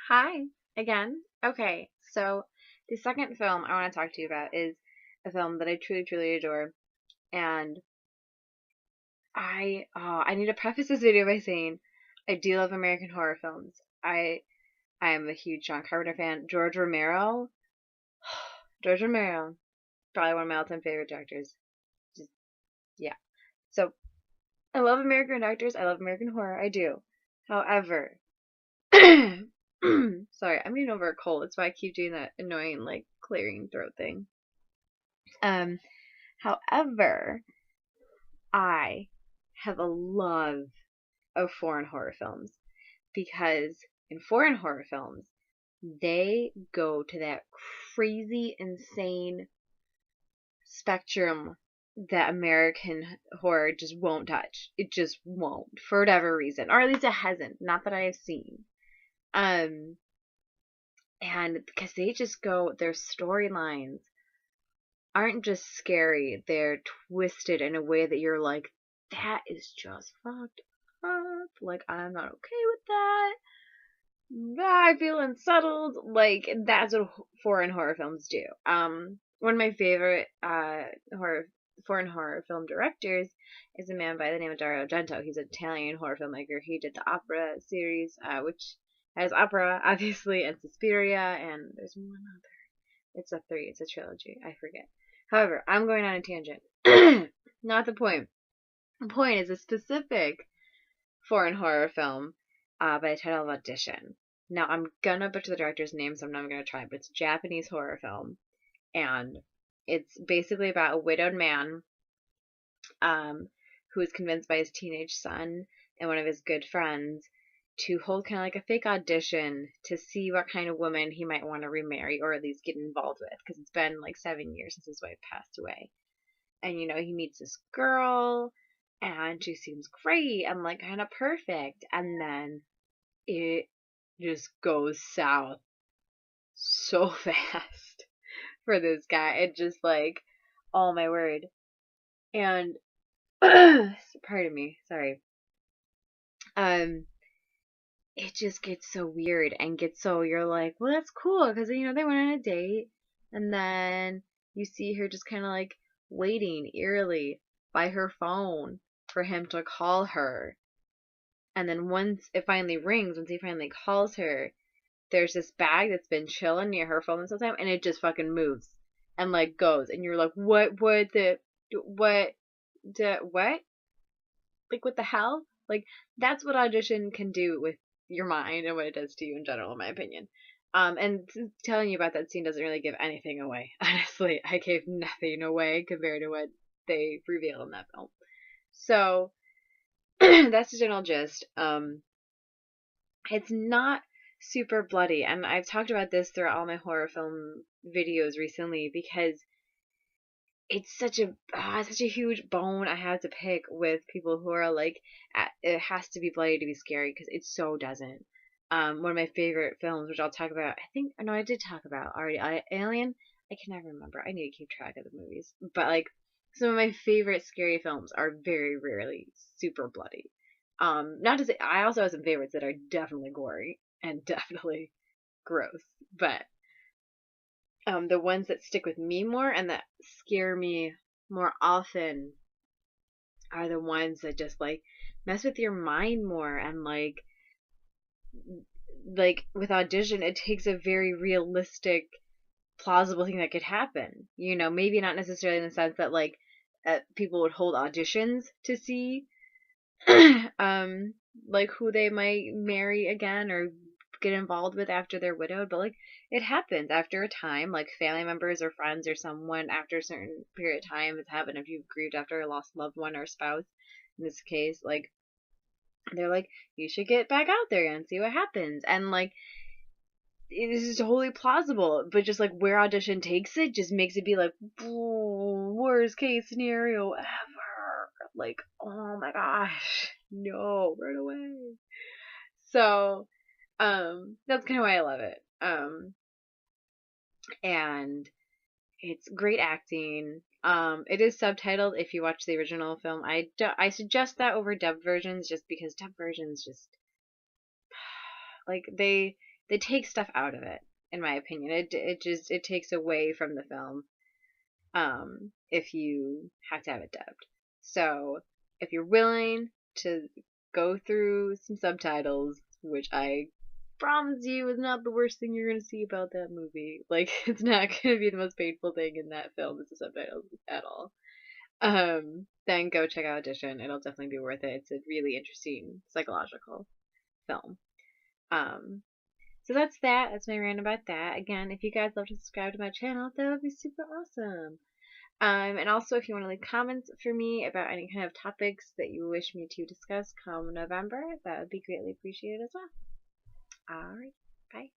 Hi again. Okay, so the second film I want to talk to you about is a film that I truly, truly adore, and I need to preface this video by saying I do love American horror films. I am a huge John Carpenter fan. George Romero, probably one of my all-time favorite directors. Just yeah. So I love American actors. I love American horror. I do. However, sorry, I'm getting over a cold. That's why I keep doing that annoying like clearing throat thing. Um, However, I have a love of foreign horror films because in foreign horror films, they go to that crazy, insane spectrum that American horror just won't touch. It just won't, for whatever reason, or at least it hasn't. Not that I have seen. Um, and because they just go, their storylines aren't just scary, they're twisted in a way that you're like, that is just fucked up. Like, I'm not okay with that. I feel unsettled. Like, that's what foreign horror films do. One of my favorite foreign horror film directors is a man by the name of Dario Argento. He's an Italian horror filmmaker. He did the Opera series, which has Opera, obviously, and Suspiria, and there's one other. It's a three. It's a trilogy. I forget. However, I'm going on a tangent. Not the point. The point is a specific foreign horror film by the title of Audition. Now, I'm gonna butcher the director's name, so I'm not gonna try, but it's a Japanese horror film. And it's basically about a widowed man who is convinced by his teenage son and one of his good friends to hold kind of like a fake audition to see what kind of woman he might want to remarry or at least get involved with because it's been like 7 years since his wife passed away. And he meets this girl and she seems great and like kind of perfect. And then it just goes south so fast for this guy. It just like, oh my word. And pardon me, sorry. It just gets so weird and gets so you're like, well, that's cool because they went on a date, and then you see her just kind of like waiting eerily by her phone for him to call her, and then once it finally rings, once he finally calls her, there's this bag that's been chilling near her phone this whole time, and it just fucking moves and like goes, and you're like, what what like what the hell? Like that's what Audition can do with your mind and what it does to you in general, in my opinion. And telling you about that scene doesn't really give anything away. Honestly, I gave nothing away compared to what they reveal in that film. So that's the general gist. It's not super bloody, and I've talked about this throughout all my horror film videos recently because it's such a huge bone I have to pick with people who are like, it has to be bloody to be scary because it so doesn't. One of my favorite films, which I'll talk about, I think, no, I did talk about already, Alien. I can never remember. I need to keep track of the movies, but like some of my favorite scary films are very rarely super bloody. Not to say I also have some favorites that are definitely gory and definitely gross, but the ones that stick with me more and that scare me more often are the ones that just like mess with your mind more and like with Audition it takes a very realistic plausible thing that could happen, maybe not necessarily in the sense that like people would hold auditions to see um like who they might marry again or get involved with after they're widowed, but like it happens after a time, like family members or friends or someone after a certain period of time. It's happened if you've grieved after a lost loved one or spouse in this case, like they're like, you should get back out there and see what happens, and like this is totally plausible, but just like where Audition takes it just makes it be like worst case scenario ever, like oh my gosh, no, run away. So that's kind of why I love it. And it's great acting. It is subtitled if you watch the original film. I suggest that over dubbed versions just because dubbed versions just like they take stuff out of it, in my opinion. It takes away from the film if you have to have it dubbed. So if you're willing to go through some subtitles, which I promise you is not the worst thing you're gonna see about that movie. Like, it's not gonna be the most painful thing in that film is the subtitles at all. Then go check out Audition. It'll definitely be worth it. It's a really interesting psychological film. Um, so that's that. That's my rant about that. Again, if you guys love to subscribe to my channel, that would be super awesome. And also, if you want to leave comments for me about any kind of topics that you wish me to discuss come November, that would be greatly appreciated as well. Alright, bye.